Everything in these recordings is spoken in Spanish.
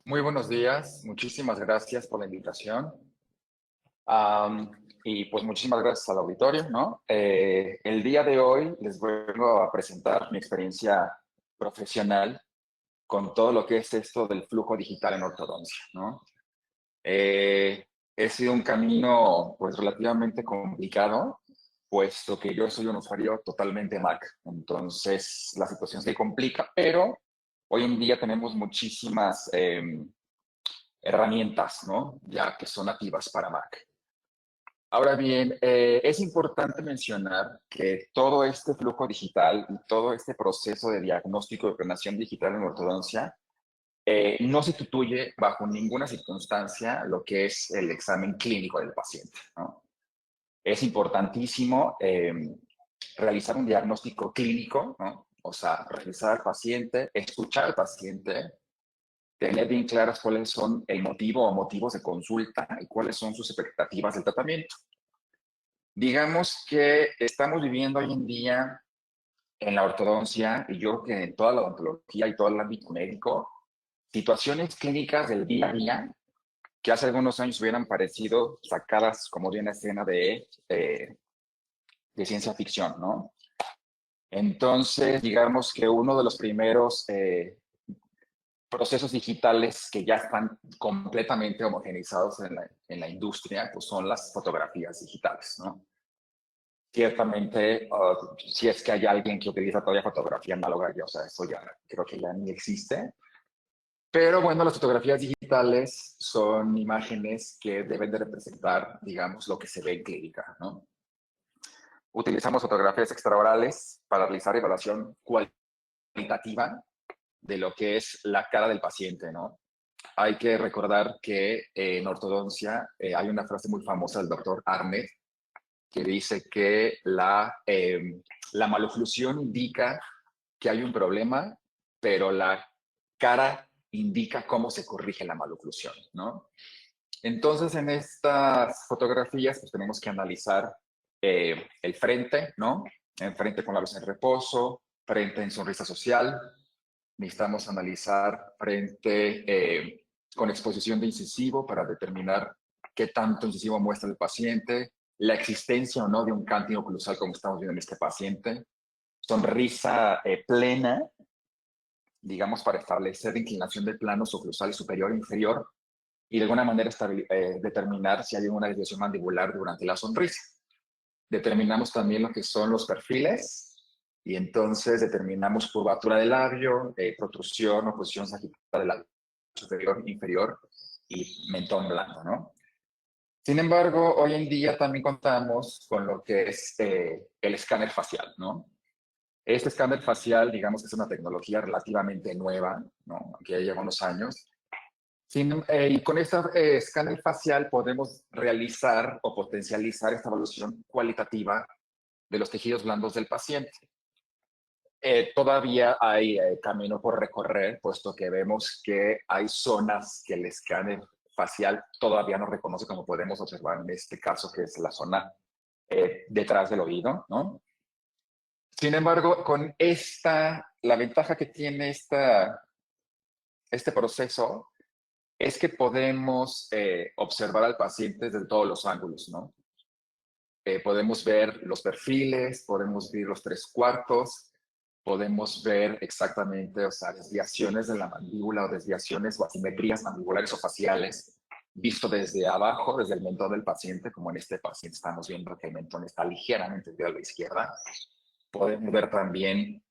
Muy buenos días, muchísimas gracias por la invitación. Am, y pues muchísimas gracias al auditorio, ¿no? El día de hoy les vengo a presentar mi experiencia profesional con todo lo que es esto del flujo digital en ortodoncia, ¿no? Eh, He sido un camino pues relativamente complicado, puesto que yo soy un usuario totalmente Mac. Entonces la situación se complica, pero hoy en día tenemos muchísimas herramientas, ¿no? Ya que son nativas para Mac. Ahora bien, es importante mencionar que todo este flujo digital y todo este proceso de diagnóstico de planeación digital en ortodoncia no se sustituye bajo ninguna circunstancia lo que es el examen clínico del paciente, ¿no? Es importantísimo realizar un diagnóstico clínico, ¿no? O sea, revisar al paciente, escuchar al paciente, tener bien claras cuáles son el motivo o motivos de consulta y cuáles son sus expectativas del tratamiento. Digamos que estamos viviendo hoy en día en la ortodoncia, y yo creo que en toda la odontología y todo el ámbito médico, situaciones clínicas del día a día que hace algunos años hubieran parecido sacadas como de una escena de ciencia ficción, ¿no? Entonces, digamos que uno de los primeros procesos digitales que ya están completamente homogenizados en la industria, pues son las fotografías digitales, ¿no? Ciertamente, si es que hay alguien que utiliza todavía fotografía análoga, o sea, eso ya creo que ya ni existe. Pero bueno, las fotografías digitales son imágenes que deben de representar, digamos, lo que se ve en clínica, ¿no? Utilizamos fotografías extraorales para realizar evaluación cualitativa de lo que es la cara del paciente, ¿no? Hay que recordar que en ortodoncia hay una frase muy famosa del doctor Arnett que dice que la maloclusión indica que hay un problema, pero la cara indica cómo se corrige la maloclusión, ¿no? Entonces, en estas fotografías, pues tenemos que analizar el frente, ¿no? El frente con labios en reposo, frente en sonrisa social. Necesitamos analizar frente con exposición de incisivo para determinar qué tanto incisivo muestra el paciente, la existencia o no de un cántino oclusal como estamos viendo en este paciente, sonrisa plena, digamos, para establecer la inclinación del plano oclusal superior e inferior y de alguna manera determinar si hay una desviación mandibular durante la sonrisa. Determinamos también lo que son los perfiles y entonces determinamos curvatura del labio, protrusión o posición sagital del labio superior, inferior y mentón blando, ¿no? Sin embargo, hoy en día también contamos con lo que es el escáner facial, ¿no? Este escáner facial, digamos que es una tecnología relativamente nueva, ¿no? Aunque ya lleva unos años. Y con este escáner facial podemos realizar o potencializar esta evaluación cualitativa de los tejidos blandos del paciente. Todavía hay camino por recorrer, puesto que vemos que hay zonas que el escáner facial todavía no reconoce, como podemos observar en este caso, que es la zona detrás del oído, ¿no? Sin embargo, con la ventaja que tiene este proceso es que podemos observar al paciente desde todos los ángulos, ¿no? Podemos ver los perfiles, podemos ver los tres cuartos, podemos ver exactamente, o sea, desviaciones de la mandíbula o desviaciones o asimetrías mandibulares o faciales, visto desde abajo, desde el mentón del paciente, como en este paciente estamos viendo que el mentón está ligeramente desviado a la izquierda. Podemos ver también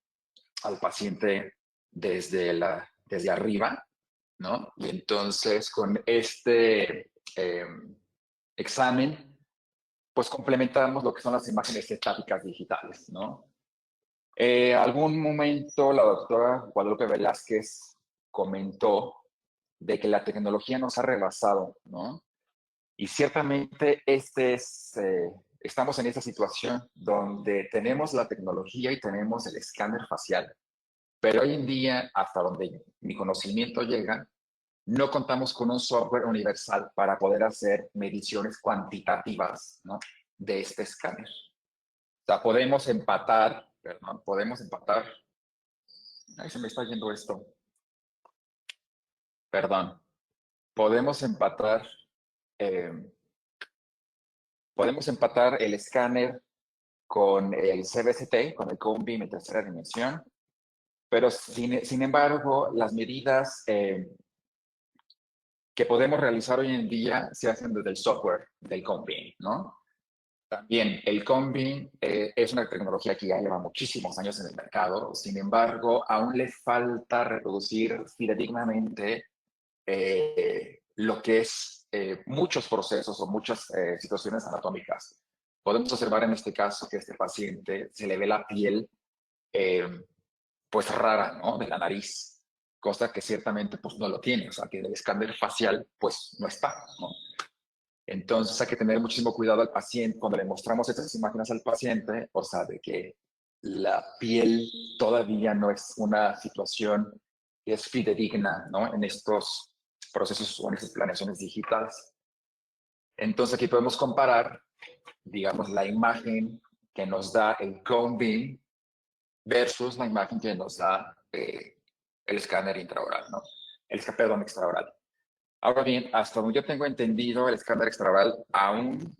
al paciente desde arriba, ¿no? Y entonces con este examen, pues complementamos lo que son las imágenes estáticas digitales, ¿no? Algún momento la doctora Guadalupe Velázquez comentó de que la tecnología nos ha rebasado, ¿no? Y ciertamente estamos en esta situación donde tenemos la tecnología y tenemos el escáner facial, pero hoy en día, hasta donde mi conocimiento llega, no contamos con un software universal para poder hacer mediciones cuantitativas, ¿no? De este escáner. O sea, podemos empatar. Ahí se me está yendo esto. Perdón. podemos empatar, eh, el escáner con el CBCT, con el Cone Beam en tercera dimensión, pero sin embargo, las medidas que podemos realizar hoy en día se hacen desde el software del Cone Beam, ¿no? También el Cone Beam es una tecnología que ya lleva muchísimos años en el mercado, sin embargo, aún le falta reproducir fidedignamente lo que es muchos procesos o muchas situaciones anatómicas. Podemos observar en este caso que a este paciente se le ve la piel pues rara, ¿no? De la nariz, cosa que ciertamente pues no lo tiene, o sea, que el escáner facial pues no está, ¿no? Entonces hay que tener muchísimo cuidado al paciente cuando le mostramos estas imágenes al paciente, o sea, de que la piel todavía no es una situación que es fidedigna, ¿no? En estos procesos o en estas planeaciones digitales. Entonces aquí podemos comparar, digamos, la imagen que nos da el Cone Beam versus la imagen que nos da el escáner intraoral, ¿no? Perdón, extraoral. Ahora bien, hasta donde yo tengo entendido, el escáner extraoral aún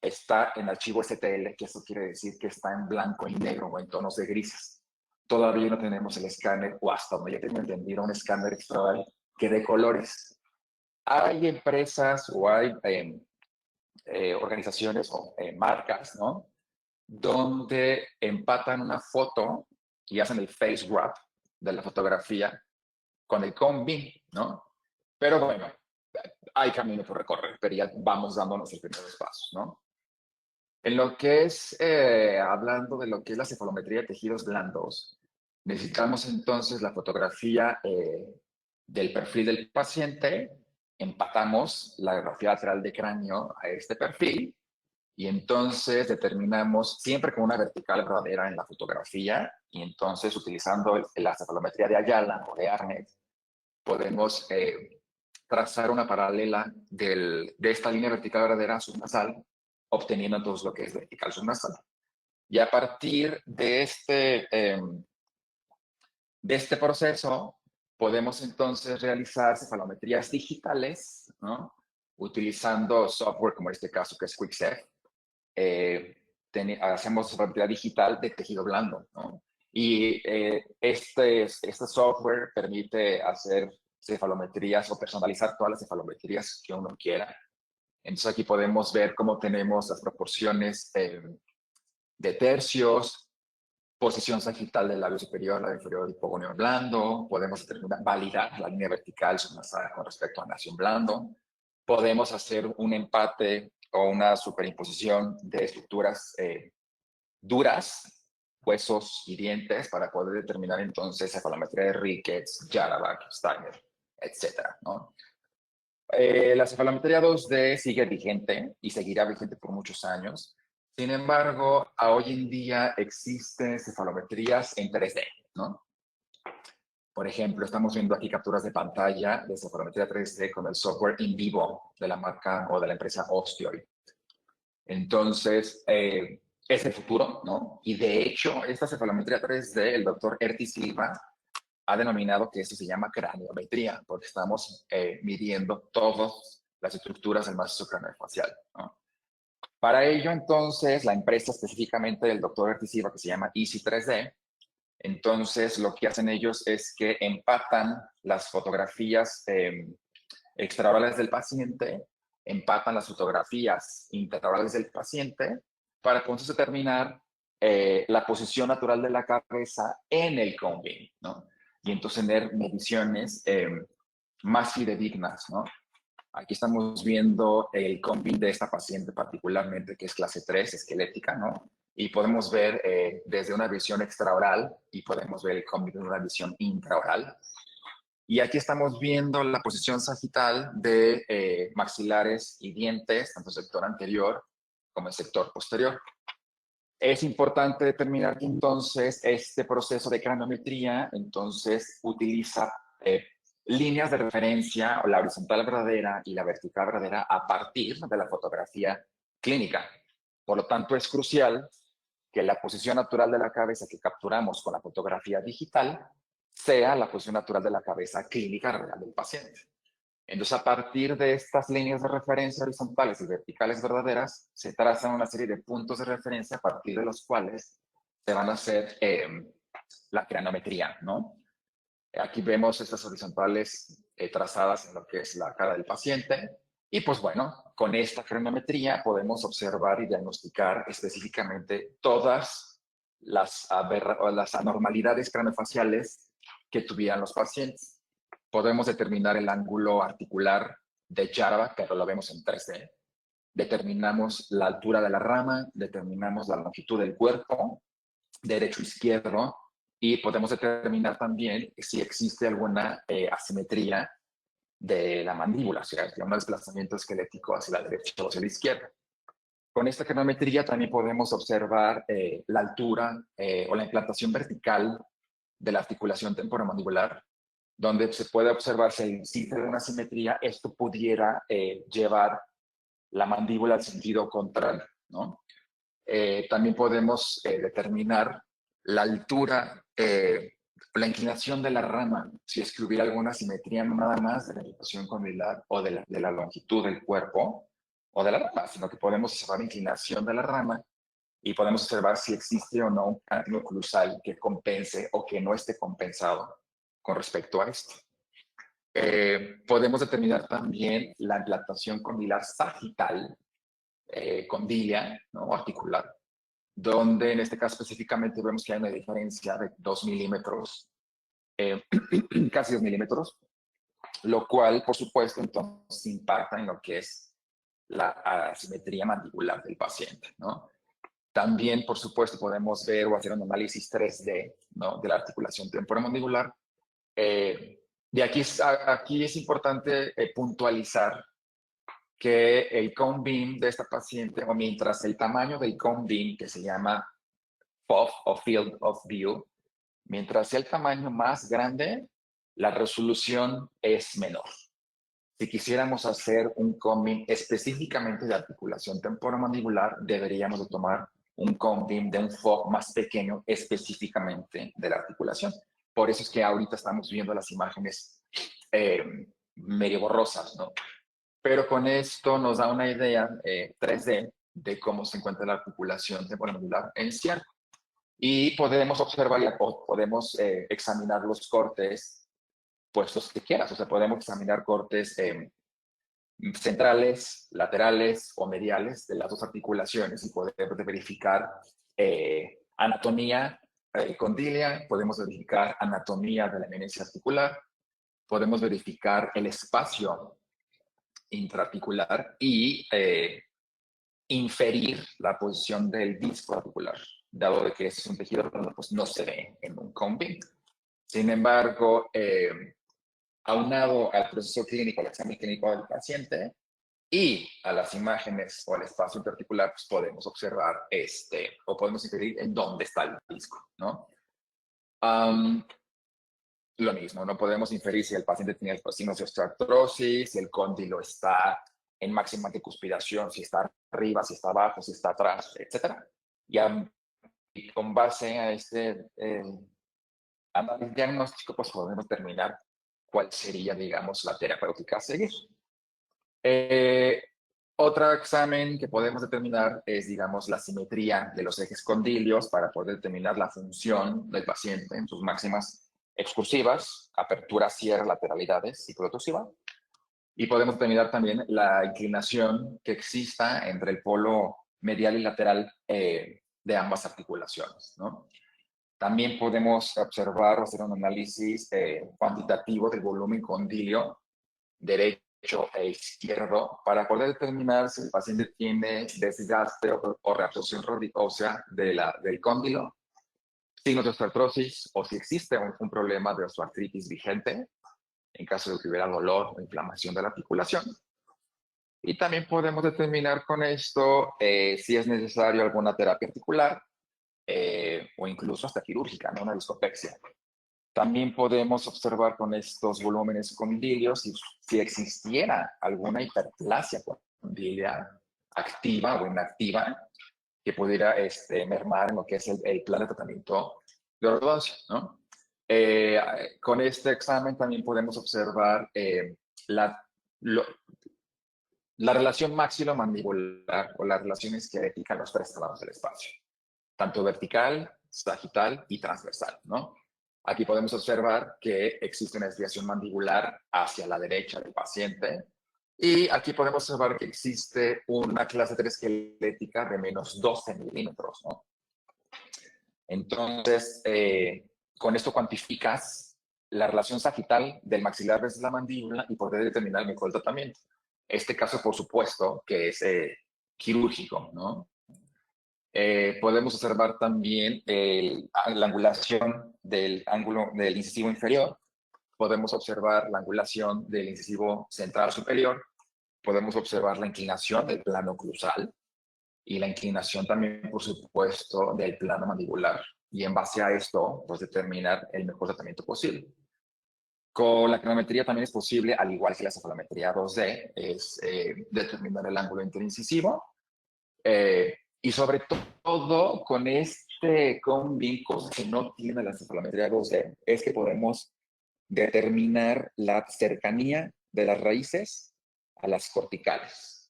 está en archivo STL, que eso quiere decir que está en blanco y negro o en tonos de grises. Todavía no tenemos el escáner, o hasta donde yo tengo entendido, un escáner extraoral que dé colores. Hay empresas o hay organizaciones o marcas, ¿no? Donde empatan una foto y hacen el face wrap de la fotografía con el Cone Beam, ¿no? Pero bueno, hay camino por recorrer, pero ya vamos dándonos los primeros pasos, ¿no? En lo que es, hablando de lo que es la cefalometría de tejidos blandos, necesitamos entonces la fotografía del perfil del paciente, empatamos la radiografía lateral de cráneo a este perfil y entonces determinamos siempre con una vertical verdadera en la fotografía y entonces utilizando la cefalometría de Ayala o de Arnett, podemos trazar una paralela de esta línea vertical verdadera subnasal, obteniendo entonces lo que es vertical subnasal. Y a partir de este proceso, podemos entonces realizar cefalometrías digitales, ¿no? Utilizando software como en este caso que es QuickCef. Hacemos cefalometría digital de tejido blando, ¿no? Y este software permite hacer cefalometrías o personalizar todas las cefalometrías que uno quiera. Entonces aquí podemos ver cómo tenemos las proporciones de tercios, posición sagital del labio superior, labio inferior del hipogóneo blando, podemos validar la línea vertical subnasal con respecto a nación blando, podemos hacer un empate o una superimposición de estructuras duras, huesos y dientes para poder determinar entonces cefalometría de Ricketts, Jarabak, Steiner, etcétera, ¿no? La cefalometría 2D sigue vigente y seguirá vigente por muchos años. Sin embargo, hoy en día existen cefalometrías en 3D, ¿no? Por ejemplo, estamos viendo aquí capturas de pantalla de cefalometría 3D con el software InVivo de la marca o de la empresa Osteoid. Entonces, es el futuro, ¿no? Y de hecho, esta cefalometría 3D, el doctor Erti Silva ha denominado que esto se llama craniometría, porque estamos midiendo todas las estructuras del macizo craneofacial, ¿no? Para ello, entonces, la empresa específicamente del doctor Erti Silva, que se llama Easy 3D, entonces lo que hacen ellos es que empatan las fotografías extraorales del paciente, empatan las fotografías intraorales del paciente para entonces determinar la posición natural de la cabeza en el Cone Beam, ¿no? Y entonces tener mediciones más fidedignas, ¿no? Aquí estamos viendo el Cone Beam de esta paciente particularmente, que es clase 3, esquelética, ¿no? Y podemos ver desde una visión extraoral y podemos ver el Cone Beam de una visión intraoral. Y aquí estamos viendo la posición sagital de maxilares y dientes, tanto el sector anterior como el sector posterior. Es importante determinar que entonces este proceso de craniometría entonces utiliza líneas de referencia, o la horizontal verdadera y la vertical verdadera, a partir de la fotografía clínica. Por lo tanto, es crucial que la posición natural de la cabeza que capturamos con la fotografía digital sea la posición natural de la cabeza clínica real del paciente. Entonces, a partir de estas líneas de referencia horizontales y verticales verdaderas, se trazan una serie de puntos de referencia a partir de los cuales se van a hacer la cranometría, ¿no? Aquí vemos estas horizontales trazadas en lo que es la cara del paciente. Y pues bueno, con esta cranometría podemos observar y diagnosticar específicamente todas las anormalidades craneofaciales que tuvieran los pacientes. Podemos determinar el ángulo articular de Jarvak, que lo vemos en 3D. Determinamos la altura de la rama, determinamos la longitud del cuerpo, derecho-izquierdo, y podemos determinar también si existe alguna asimetría de la mandíbula, o sea, un desplazamiento esquelético hacia la derecha o hacia la izquierda. Con esta cronometría también podemos observar la altura o la implantación vertical de la articulación temporomandibular, donde se puede observar si existe alguna asimetría, esto pudiera llevar la mandíbula al sentido contrario, ¿no? También podemos determinar la altura, la inclinación de la rama, si es que hubiera alguna simetría, no nada más de la inclinación condilar o de la longitud del cuerpo o de la rama, sino que podemos observar la inclinación de la rama y podemos observar si existe o no un ángulo oclusal que compense o que no esté compensado con respecto a esto. Podemos determinar también la implantación condilar sagital, condilia, ¿no? Articular, donde en este caso específicamente vemos que hay una diferencia de 2 milímetros, casi 2 milímetros, lo cual, por supuesto, entonces impacta en lo que es la asimetría mandibular del paciente, ¿no? También, por supuesto, podemos ver o hacer un análisis 3D, ¿no? De la articulación temporomandibular. De aquí es importante puntualizar que el cone beam de esta paciente, o mientras el tamaño del cone beam, que se llama FOV o Field of View, mientras sea el tamaño más grande, la resolución es menor. Si quisiéramos hacer un cone beam específicamente de articulación temporomandibular, deberíamos de tomar un cone beam de un FOV más pequeño específicamente de la articulación. Por eso es que ahorita estamos viendo las imágenes medio borrosas, ¿no? Pero con esto nos da una idea 3D de cómo se encuentra la articulación temporomandibular en sí. Y podemos observar o podemos examinar los cortes puestos que quieras. O sea, podemos examinar cortes centrales, laterales o mediales de las dos articulaciones y poder verificar anatomía condilia, podemos verificar anatomía de la eminencia articular, podemos verificar el espacio intraarticular y inferir la posición del disco articular, dado de que es un tejido redondo, pues no se ve en un cone beam. Sin embargo, aunado al proceso clínico, al examen clínico del paciente y a las imágenes o al espacio intraarticular, pues podemos observar o podemos inferir en dónde está el disco, ¿no? Lo mismo, no podemos inferir si el paciente tiene signos de osteoartrosis, si el cóndilo está en máxima decuspidación, si está arriba, si está abajo, si está atrás, etc. Y con base a este análisis diagnóstico, pues podemos determinar cuál sería, digamos, la terapéutica a seguir. Otro examen que podemos determinar es, digamos, la simetría de los ejes condilios para poder determinar la función del paciente en sus máximas excursivas, apertura, cierre, lateralidades, ciclo oclusiva. Y podemos determinar también la inclinación que exista entre el polo medial y lateral de ambas articulaciones, ¿no? También podemos observar o hacer un análisis cuantitativo del volumen condilio derecho e izquierdo para poder determinar si el paciente tiene desgaste o reabsorción ósea del cóndilo, signos de osteoartrosis o si existe un problema de osteoartritis vigente en caso de que hubiera dolor o inflamación de la articulación. Y también podemos determinar con esto si es necesario alguna terapia articular o incluso hasta quirúrgica, ¿no? Una discopexia. También podemos observar con estos volúmenes condilios si existiera alguna hiperplasia condilia activa o inactiva que pudiera mermar en lo que es el plan de tratamiento de ortodoncia, ¿no? Con este examen también podemos observar la relación maxilomandibular o las relaciones que indican los tres lados del espacio, tanto vertical, sagital y transversal, ¿no? Aquí podemos observar que existe una desviación mandibular hacia la derecha del paciente y aquí podemos observar que existe una clase 3 esquelética de menos 12 milímetros, ¿no? Entonces, con esto cuantificas la relación sagital del maxilar versus la mandíbula y poder determinar el mejor tratamiento. Este caso, por supuesto, que es quirúrgico, ¿no? Podemos observar también la angulación del ángulo del incisivo inferior. Podemos observar la angulación del incisivo central superior. Podemos observar la inclinación del plano cruzal y la inclinación también, por supuesto, del plano mandibular. Y en base a esto, pues determinar el mejor tratamiento posible. Con la cronometría también es posible, al igual que la cefalometría 2D, es determinar el ángulo interincisivo. Y sobre todo con este combi, cosa que no tiene la cefalometría 2D, es que podemos determinar la cercanía de las raíces a las corticales.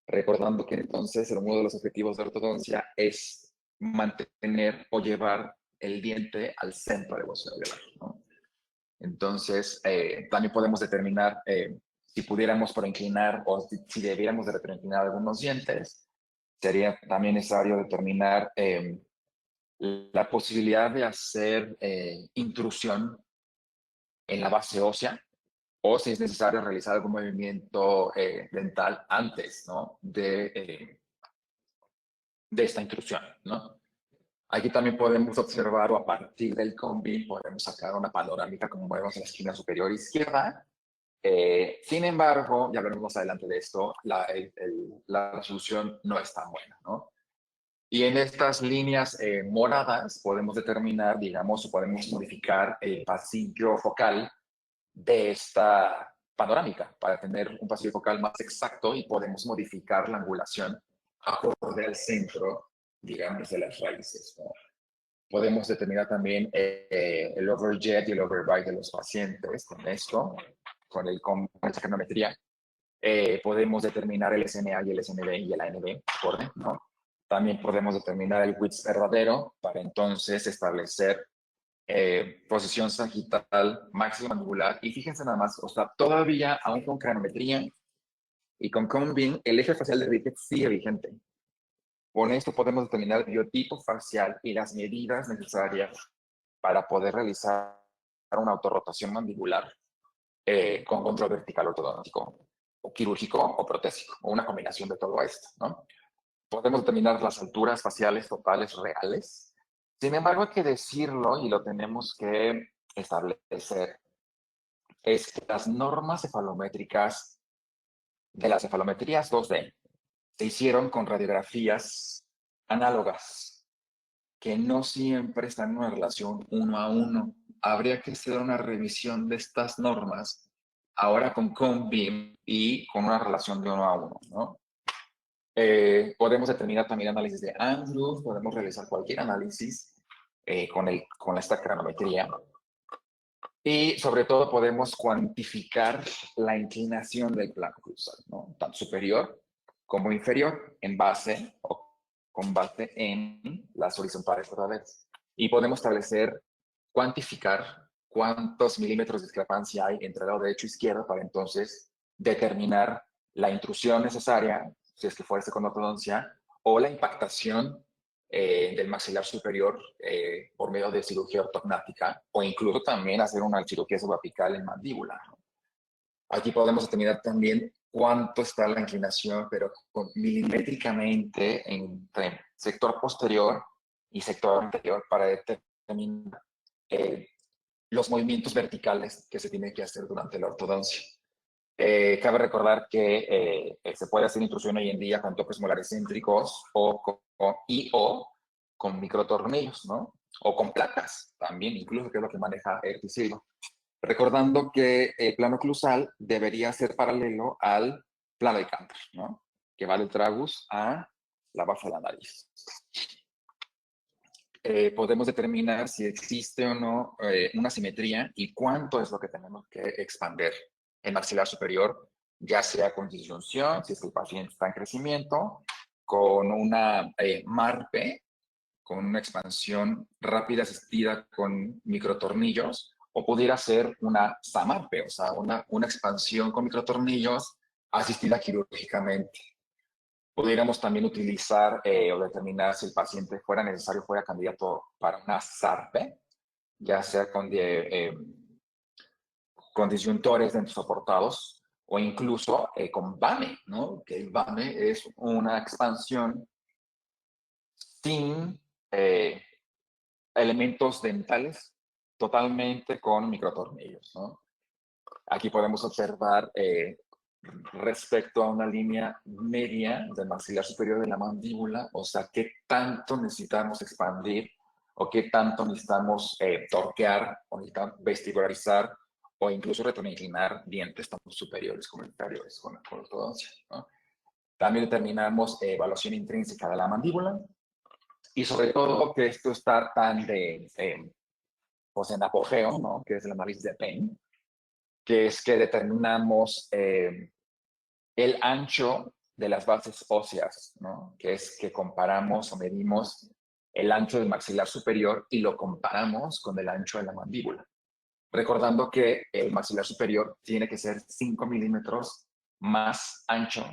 Recordando que entonces uno de los objetivos de ortodoncia es mantener o llevar el diente al centro del hueso alveolar, ¿no? Entonces, también podemos determinar si pudiéramos por inclinar o si debiéramos de retroinclinar algunos dientes. Sería también necesario determinar la posibilidad de hacer intrusión en la base ósea o si es necesario realizar algún movimiento dental antes, ¿no? de esta intrusión, ¿no? Aquí también podemos observar, o a partir del combi, podemos sacar una panorámica, como vemos en la esquina superior izquierda. Sin embargo, ya veremos más adelante de esto, la resolución no es tan buena, ¿no? Y en estas líneas moradas podemos determinar, digamos, o podemos modificar el pasillo focal de esta panorámica para tener un pasillo focal más exacto y podemos modificar la angulación acorde al centro, digamos, de las raíces, ¿no? Podemos determinar también el overjet y el overbite de los pacientes con esto, con esta cronometría. Podemos determinar el SMA y el SNB y el ANB, acorde, ¿no? También podemos determinar el width verdadero para entonces establecer posición sagital máxima mandibular. Y fíjense nada más, o sea, todavía aún con cronometría y con combing, el eje facial de Rickett sigue vigente. Con esto podemos determinar el biotipo facial y las medidas necesarias para poder realizar una autorrotación mandibular con control vertical ortodóntico, o quirúrgico o protésico, o una combinación de todo esto, ¿no? Podemos determinar las alturas faciales totales reales. Sin embargo, hay que decirlo y lo tenemos que establecer, es que las normas cefalométricas de las cefalometrías 2D se hicieron con radiografías análogas, que no siempre están en una relación 1 a 1. Habría que hacer una revisión de estas normas ahora con CONBIM y con una relación de 1 a 1, ¿no? Podemos determinar también análisis de ángulos, podemos realizar cualquier análisis con esta cronometría. Y sobre todo podemos cuantificar la inclinación del plano cruzal, ¿no? Tanto superior como inferior, en base o con base en las horizontales verdaderas. Y podemos establecer, cuantificar cuántos milímetros de discrepancia hay entre el lado derecho e izquierdo para entonces determinar la intrusión necesaria, si es que fuese con ortodoncia, o la impactación del maxilar superior por medio de cirugía ortognática o incluso también hacer una cirugía subapical en mandíbula, ¿no? Aquí podemos determinar también cuánto está la inclinación, pero milimétricamente entre sector posterior y sector anterior para determinar los movimientos verticales que se tienen que hacer durante la ortodoncia. Cabe recordar que se puede hacer intrusión hoy en día con topes molares céntricos o con microtornillos, ¿no? O con placas también, incluso, que es lo que maneja Erti Silva. Recordando que el plano oclusal debería ser paralelo al plano de Cantor, ¿no? Que va del tragus a la base de la nariz. Podemos determinar si existe o no una simetría y cuánto es lo que tenemos que expander el maxilar superior ya sea con disyunción, si es que el paciente está en crecimiento, con una MARPE, con una expansión rápida asistida con microtornillos, o pudiera ser una SAMARPE, o sea, una expansión con microtornillos asistida quirúrgicamente. Pudiéramos también utilizar o determinar si el paciente fuera necesario, fuera candidato para una SARPE, ya sea con disyuntores dentro soportados o incluso con VAME, ¿no? Que el VAME es una expansión sin elementos dentales, totalmente con microtornillos, ¿no? Aquí podemos observar respecto a una línea media del maxilar superior de la mandíbula, o sea, qué tanto necesitamos expandir o qué tanto necesitamos torquear o necesitamos vestibularizar o incluso retroinclinar dientes tanto superiores como inferiores con la ortodoncia, ¿no? También determinamos evaluación intrínseca de la mandíbula y sobre todo que esto está tan pues en apogeo, ¿no? Que es el análisis de Pain, que es que determinamos el ancho de las bases óseas, ¿no? Que es que comparamos o medimos el ancho del maxilar superior y lo comparamos con el ancho de la mandíbula. Recordando que el maxilar superior tiene que ser 5 milímetros más ancho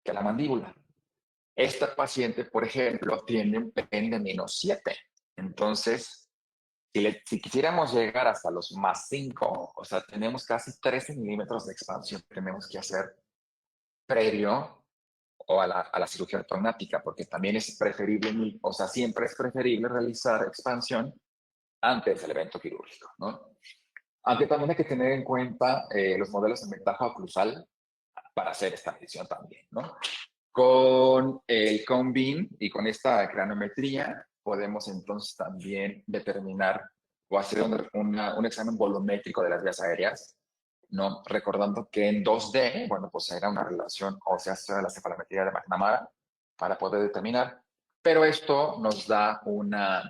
que la mandíbula. Esta paciente, por ejemplo, tiene un PEN de -7. Entonces, si quisiéramos llegar hasta los +5, o sea, tenemos casi 13 milímetros de expansión que tenemos que hacer previo o a la cirugía ortognática, porque también es preferible, o sea, siempre es preferible realizar expansión antes del evento quirúrgico, ¿no? Aunque también hay que tener en cuenta los modelos de ventaja oclusal para hacer esta medición también, ¿no? Con el cone y con esta cranometría podemos entonces también determinar o hacer un examen volumétrico de las vías aéreas, ¿no? Recordando que en 2D, bueno, pues era una relación ósea de la cefalometría de McNamara para poder determinar, pero esto nos da una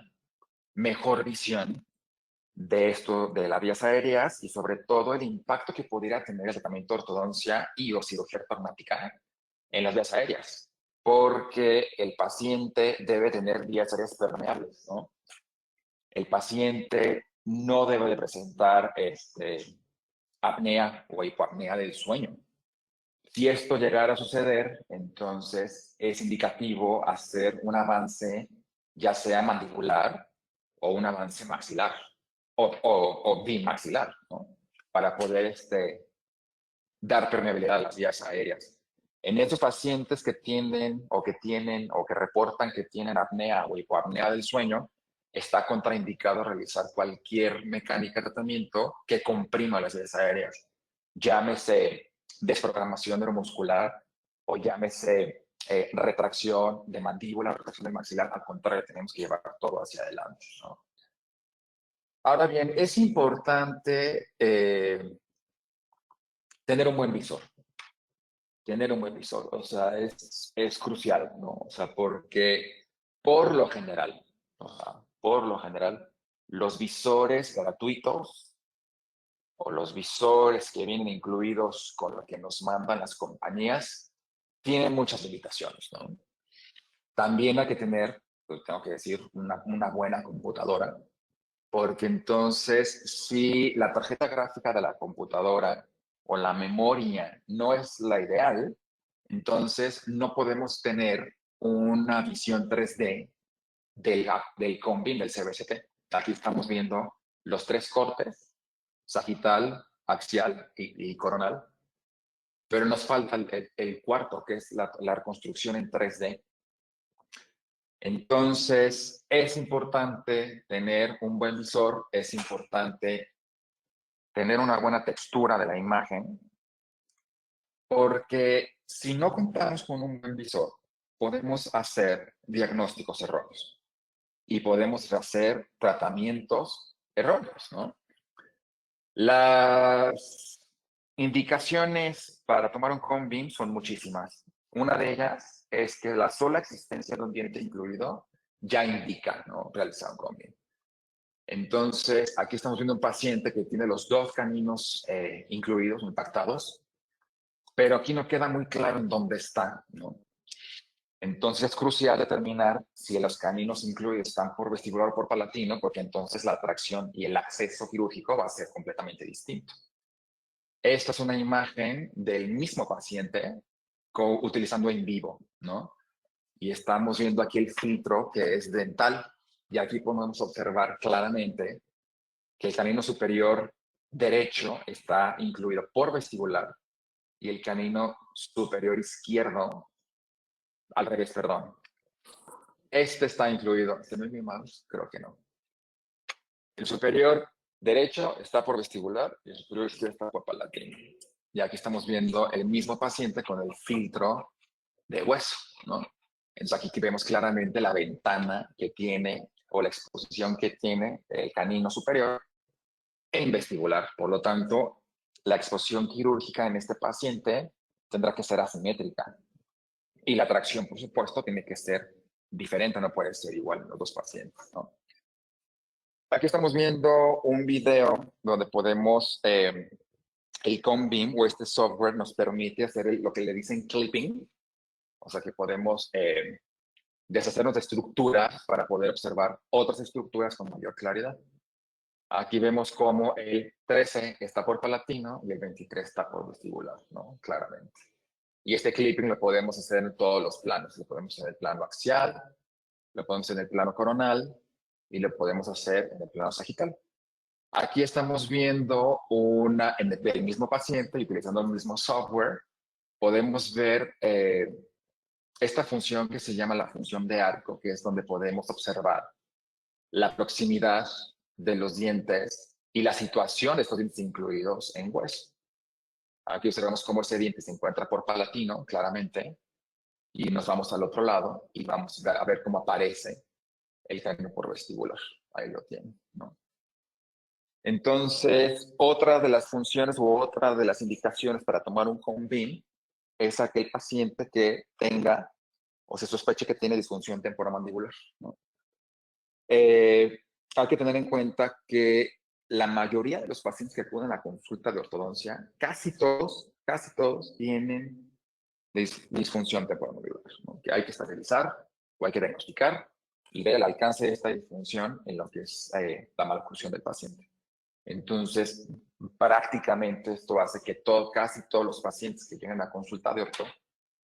mejor visión de esto, de las vías aéreas y sobre todo el impacto que pudiera tener el tratamiento de ortodoncia y o cirugía ortognática en las vías aéreas, porque el paciente debe tener vías aéreas permeables, ¿no? El paciente no debe de presentar apnea o hipoapnea del sueño. Si esto llegara a suceder, entonces es indicativo hacer un avance, ya sea mandibular o un avance maxilar o bimaxilar, ¿no? Para poder dar permeabilidad a las vías aéreas. En estos pacientes que tienen o que reportan que tienen apnea o hipoapnea del sueño, está contraindicado realizar cualquier mecánica de tratamiento que comprima las vías aéreas. Llámese desprogramación neuromuscular o llámese retracción de mandíbula, retracción del maxilar. Al contrario, tenemos que llevar todo hacia adelante, ¿no? Ahora bien, es importante tener un buen visor. Tener un buen visor, o sea, es crucial, ¿no? O sea, porque por lo general, o sea, por lo general, los visores gratuitos o los visores que vienen incluidos con lo que nos mandan las compañías tienen muchas limitaciones, ¿no? También hay que tener, pues, tengo que decir, una buena computadora, porque entonces si la tarjeta gráfica de la computadora o la memoria no es la ideal, entonces no podemos tener una visión 3D del combin del CBCT. Aquí estamos viendo los 3 cortes, sagital, axial y coronal, pero nos falta el cuarto, que es la reconstrucción en 3D. Entonces, es importante tener un buen visor, es importante tener una buena textura de la imagen, porque si no contamos con un buen visor, podemos hacer diagnósticos erróneos y podemos hacer tratamientos erróneos, ¿no? Las indicaciones para tomar un cone son muchísimas. Una de ellas es que la sola existencia de un diente incluido ya indica, ¿no?, realizar un cone. Entonces, aquí estamos viendo un paciente que tiene los 2 caninos incluidos, impactados, pero aquí no queda muy claro en dónde está, ¿no? Entonces es crucial determinar si los caninos incluidos están por vestibular o por palatino, porque entonces la tracción y el acceso quirúrgico va a ser completamente distinto. Esta es una imagen del mismo paciente utilizando en vivo, ¿no? Y estamos viendo aquí el filtro que es dental. Y aquí podemos observar claramente que el canino superior derecho está incluido por vestibular y el canino superior izquierdo, al revés, perdón. Este está incluido. ¿Se me ve mi mouse? Creo que no. El superior derecho está por vestibular y el superior izquierdo está por palatino. Y aquí estamos viendo el mismo paciente con el filtro de hueso, ¿no? Entonces aquí vemos claramente la ventana que tiene o la exposición que tiene el canino superior en vestibular. Por lo tanto, la exposición quirúrgica en este paciente tendrá que ser asimétrica. Y la tracción, por supuesto, tiene que ser diferente, no puede ser igual en los dos pacientes, ¿no? Aquí estamos viendo un video donde podemos, el COM-BIM o este software nos permite hacer lo que le dicen clipping, o sea que podemos deshacernos de estructuras para poder observar otras estructuras con mayor claridad. Aquí vemos cómo el 13 está por palatino y el 23 está por vestibular, ¿no? Claramente. Y este clipping lo podemos hacer en todos los planos. Lo podemos hacer en el plano axial, lo podemos hacer en el plano coronal y lo podemos hacer en el plano sagital. Aquí estamos viendo en el mismo paciente y utilizando el mismo software, podemos ver esta función que se llama la función de arco, que es donde podemos observar la proximidad de los dientes y la situación de estos dientes incluidos en hueso. Aquí observamos cómo ese diente se encuentra por palatino, claramente, y nos vamos al otro lado y vamos a ver cómo aparece el canino por vestibular. Ahí lo tienen, ¿no? Entonces, otra de las funciones u otra de las indicaciones para tomar un COM-BIM es aquel paciente que tenga o se sospeche que tiene disfunción temporomandibular, ¿no? Hay que tener en cuenta que la mayoría de los pacientes que acuden a la consulta de ortodoncia, casi todos tienen disfunción temporomandibular, ¿no? Que hay que estabilizar o hay que diagnosticar y ver el alcance de esta disfunción en lo que es la maloclusión del paciente. Entonces, prácticamente esto hace que casi todos los pacientes que llegan a consulta de orto,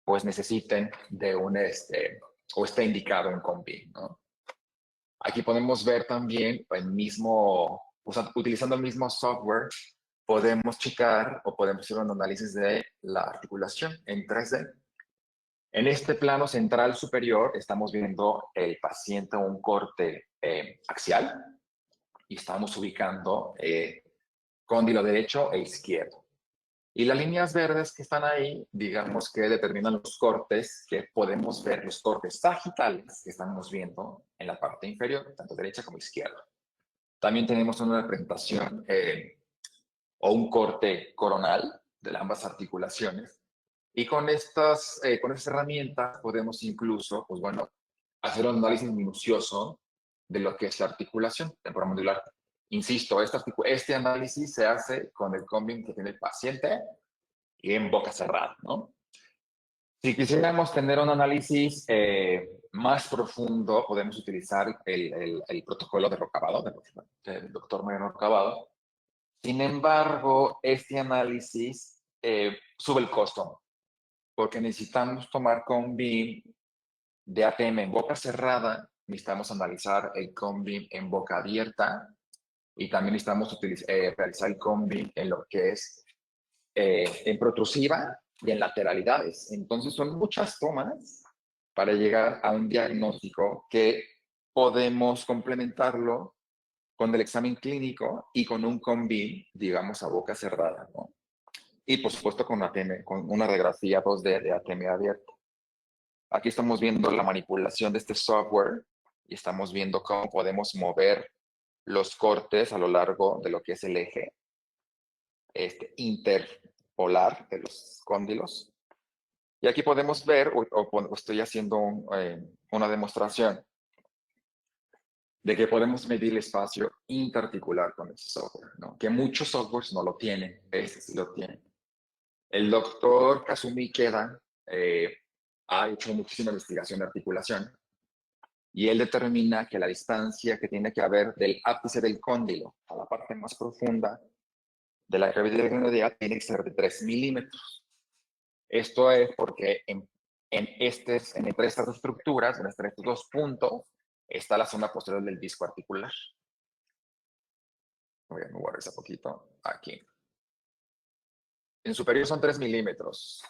pues necesiten de o esté indicado en COM-BIM, ¿no? Aquí podemos ver también utilizando el mismo software, podemos checar o podemos hacer un análisis de la articulación en 3D. En este plano central superior estamos viendo el paciente un corte axial y estamos ubicando cóndilo derecho e izquierdo. Y las líneas verdes que están ahí, digamos que determinan los cortes que podemos ver, los cortes sagitales que estamos viendo en la parte inferior, tanto derecha como izquierda. También tenemos una representación o un corte coronal de ambas articulaciones. Y con estas herramientas podemos incluso, pues bueno, hacer un análisis minucioso de lo que es la articulación temporomandibular. Insisto, este análisis se hace con el COM-BIM que tiene el paciente y en boca cerrada, ¿no? Si quisiéramos tener un análisis más profundo, podemos utilizar el protocolo de Rocabado, del doctor Mariano Rocabado. Sin embargo, este análisis sube el costo, porque necesitamos tomar COM-BIM de ATM en boca cerrada, necesitamos analizar el COM-BIM en boca abierta y también necesitamos realizar el COM-BIM en lo que es en protrusiva y en lateralidades. Entonces son muchas tomas para llegar a un diagnóstico que podemos complementarlo con el examen clínico y con un COM-BIM, digamos, a boca cerrada, ¿no? Y por supuesto con una radiografía 2D de ATM abierto. Aquí estamos viendo la manipulación de este software y estamos viendo cómo podemos mover los cortes a lo largo de lo que es el eje interpolar de los cóndilos. Y aquí podemos ver, o estoy haciendo una demostración de que podemos medir el espacio interarticular con este software, ¿no? Que muchos softwares no lo tienen, este sí lo tienen. El doctor Kazumi Ikeda ha hecho muchísima investigación de articulación y él determina que la distancia que tiene que haber del ápice del cóndilo a la parte más profunda de la cavidad glenoidea tiene que ser de 3 milímetros. Esto es porque entre estas dos estructuras, entre estos dos puntos, está la zona posterior del disco articular. Voy a mover ese poquito aquí. En superior son 3 milímetros.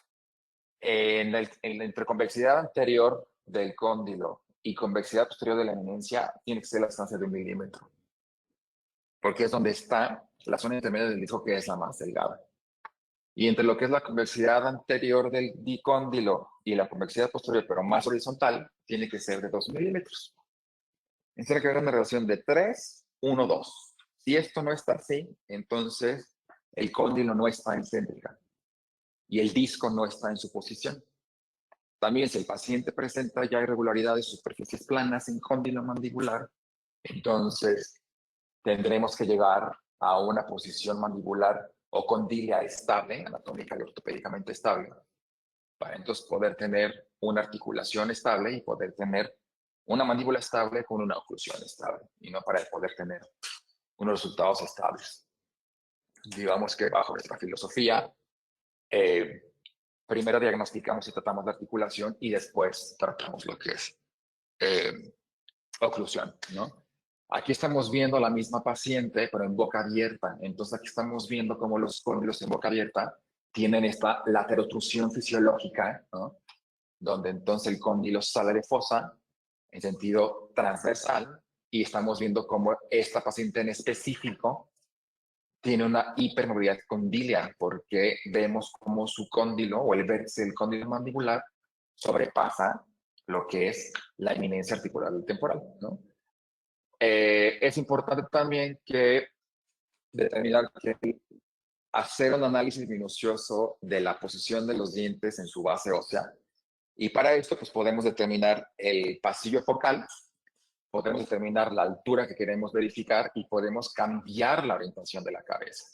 En la interconvexidad anterior del cóndilo y convexidad posterior de la eminencia tiene que ser la distancia de 1 milímetro. Porque es donde está la zona intermedia del disco, que es la más delgada. Y entre lo que es la convexidad anterior del dicóndilo y la convexidad posterior, pero más horizontal, tiene que ser de 2 milímetros. Tiene que haber una relación de 3, 1, 2. Si esto no está así, entonces el cóndilo no está en céntrica y el disco no está en su posición. También, si el paciente presenta ya irregularidades, superficies planas en cóndilo mandibular, entonces tendremos que llegar a una posición mandibular o condilia estable, anatómica y ortopédicamente estable, para entonces poder tener una articulación estable y poder tener una mandíbula estable con una oclusión estable, y no para poder tener unos resultados estables. Digamos que bajo nuestra filosofía, primero diagnosticamos y tratamos la articulación y después tratamos lo que es oclusión, ¿no? Aquí estamos viendo la misma paciente, pero en boca abierta. Entonces aquí estamos viendo cómo los cóndilos en boca abierta tienen esta laterotrusión fisiológica, ¿no? Donde entonces el cóndilo sale de fosa en sentido transversal y estamos viendo cómo esta paciente en específico tiene una hipermovilidad condilia, porque vemos cómo su cóndilo o el vértice del cóndilo mandibular sobrepasa lo que es la eminencia articular del temporal, ¿no? Es importante también que determinar que hacer un análisis minucioso de la posición de los dientes en su base ósea, y para esto pues podemos determinar el pasillo focal, podemos determinar la altura que queremos verificar y podemos cambiar la orientación de la cabeza.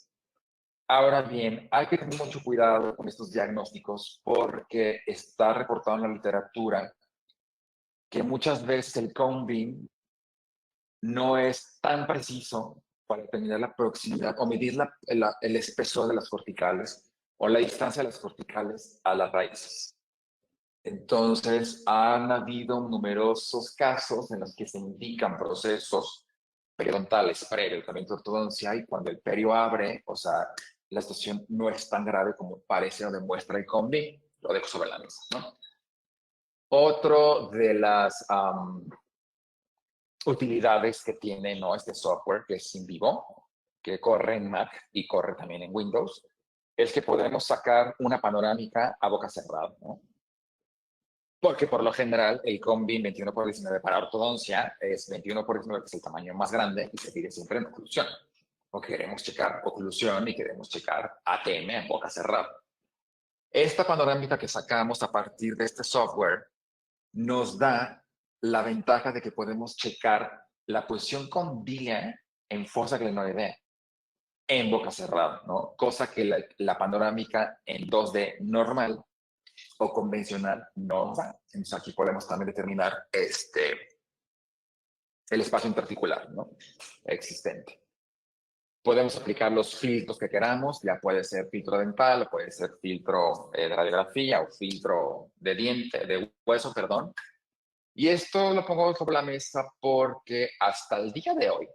Ahora bien, hay que tener mucho cuidado con estos diagnósticos porque está reportado en la literatura que muchas veces el cone beam no es tan preciso para determinar la proximidad o medir el espesor de las corticales o la distancia de las corticales a las raíces. Entonces, han habido numerosos casos en los que se indican procesos periodontales previo al tratamiento de ortodoncia, y cuando el perio abre, o sea, la situación no es tan grave como parece o demuestra el cone beam. Lo dejo sobre la mesa, ¿no? Otro de las utilidades que tiene, ¿no?, este software, que es InVivo, que corre en Mac y corre también en Windows, es que podemos sacar una panorámica a boca cerrada, ¿no? Porque por lo general el cone beam 21x19 para ortodoncia es 21x19, que es el tamaño más grande, y se pide siempre en oclusión. Porque queremos checar oclusión y queremos checar ATM en boca cerrada. Esta panorámica que sacamos a partir de este software nos da la ventaja de que podemos checar la posición condilia en fosa glenoidea en boca cerrada, ¿no? Cosa que la panorámica en 2D normal o convencional no da. Entonces aquí podemos también determinar el espacio interarticular, ¿no?, existente. Podemos aplicar los filtros que queramos, ya puede ser filtro dental, puede ser filtro de radiografía o filtro de diente, de hueso, perdón. Y esto lo pongo sobre la mesa porque hasta el día de hoy,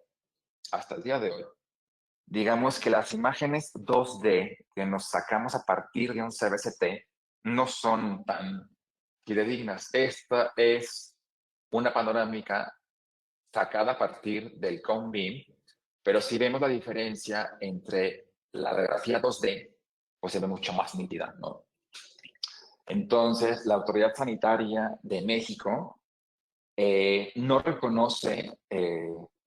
digamos que las imágenes 2D que nos sacamos a partir de un CBCT no son tan fidedignas. Esta es una panorámica sacada a partir del cone beam, pero si vemos la diferencia entre la radiografía 2D, pues se ve mucho más nítida, ¿no? Entonces, la Autoridad Sanitaria de México no reconoce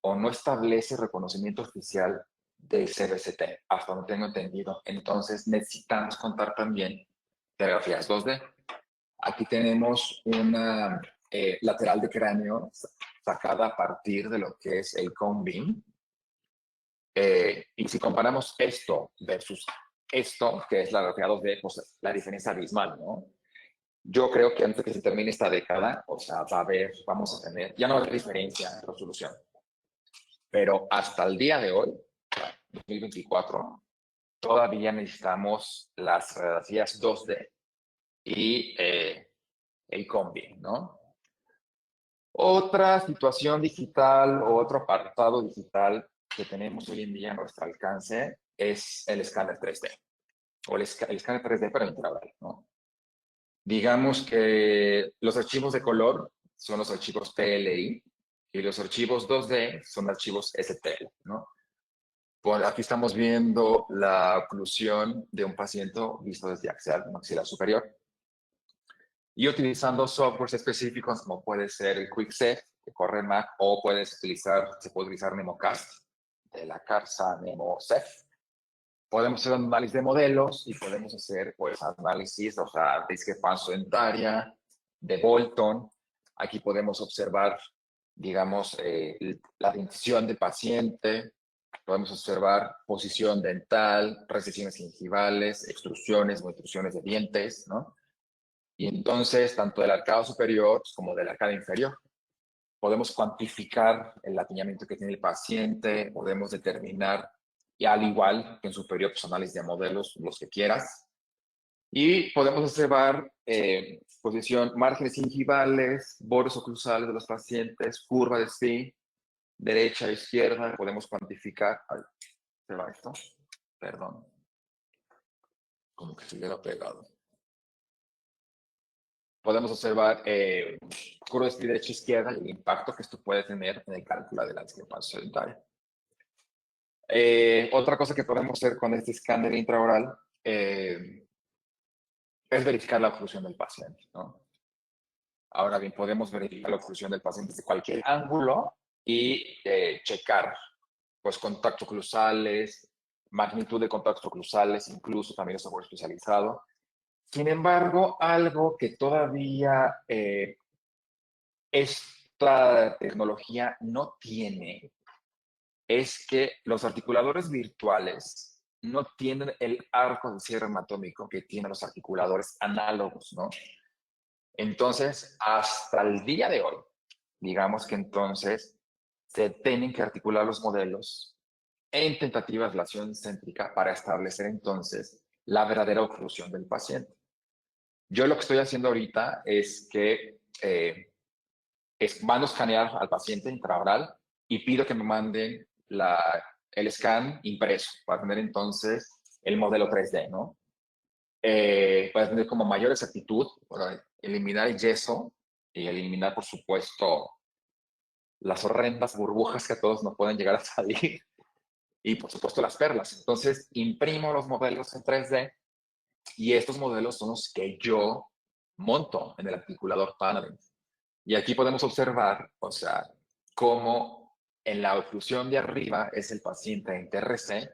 o no establece reconocimiento oficial del CBCT, hasta donde tengo entendido. Entonces, necesitamos contar también de radiografías 2D. Aquí tenemos una lateral de cráneo sacada a partir de lo que es el cone beam. Y si comparamos esto versus esto, que es la radiografía 2D, pues la diferencia abismal, ¿no? Yo creo que antes de que se termine esta década, o sea, vamos a tener, ya no va a haber diferencia en resolución, pero hasta el día de hoy, 2024, todavía necesitamos las radiografías 2D y el combi, ¿no? Otra situación digital o otro apartado digital que tenemos hoy en día a nuestro alcance es el escáner 3D o el escáner 3D pero intraoral, ¿no? Digamos que los archivos de color son los archivos PLI y los archivos 2D son archivos STL, ¿no? Por aquí estamos viendo la oclusión de un paciente visto desde axial, maxilar superior. Y utilizando softwares específicos como puede ser el QuickSet, que corre en Mac, o se puede utilizar NemoCast de la Carsa NemoCef. Podemos hacer un análisis de modelos y podemos hacer pues análisis, o sea, discrepancia dentaria, de Bolton. Aquí podemos observar, digamos, la dentición del paciente. Podemos observar posición dental, recesiones gingivales, extrusiones o intrusiones de dientes, ¿no? Y entonces, tanto del arcado superior como del arcado inferior, podemos cuantificar el atiñamiento que tiene el paciente, podemos determinar, y al igual que en superior, pues análisis de modelos, los que quieras. Y podemos observar posición, márgenes gingivales, bordes oclusales de los pacientes, curva de Stee, derecha, izquierda, podemos cuantificar. Ay, ¿se va esto? Perdón. Como que se hubiera pegado. Podemos observar curva de derecha e izquierda y el impacto que esto puede tener en el cálculo de la discrepancia dentaria. Otra cosa que podemos hacer con este escáner intraoral es verificar la oclusión del paciente, ¿no? Ahora bien, podemos verificar la oclusión del paciente desde cualquier ángulo y checar pues, contactos oclusales, magnitud de contactos oclusales, incluso también software especializado. Sin embargo, algo que todavía esta tecnología no tiene es que los articuladores virtuales no tienen el arco de cierre anatómico que tienen los articuladores análogos, ¿no? Entonces, hasta el día de hoy, digamos que entonces se tienen que articular los modelos en tentativa de ablación céntrica para establecer entonces la verdadera oclusión del paciente. Yo lo que estoy haciendo ahorita es que mando a escanear al paciente intraoral y pido que me manden el scan impreso para tener entonces el modelo 3D, ¿no? Para tener como mayor exactitud, para eliminar el yeso y eliminar, por supuesto, las horrendas burbujas que a todos nos pueden llegar a salir y, por supuesto, las perlas. Entonces, imprimo los modelos en 3D y estos modelos son los que yo monto en el articulador Panavision. Y aquí podemos observar, o sea, cómo en la oclusión de arriba es el paciente en TRC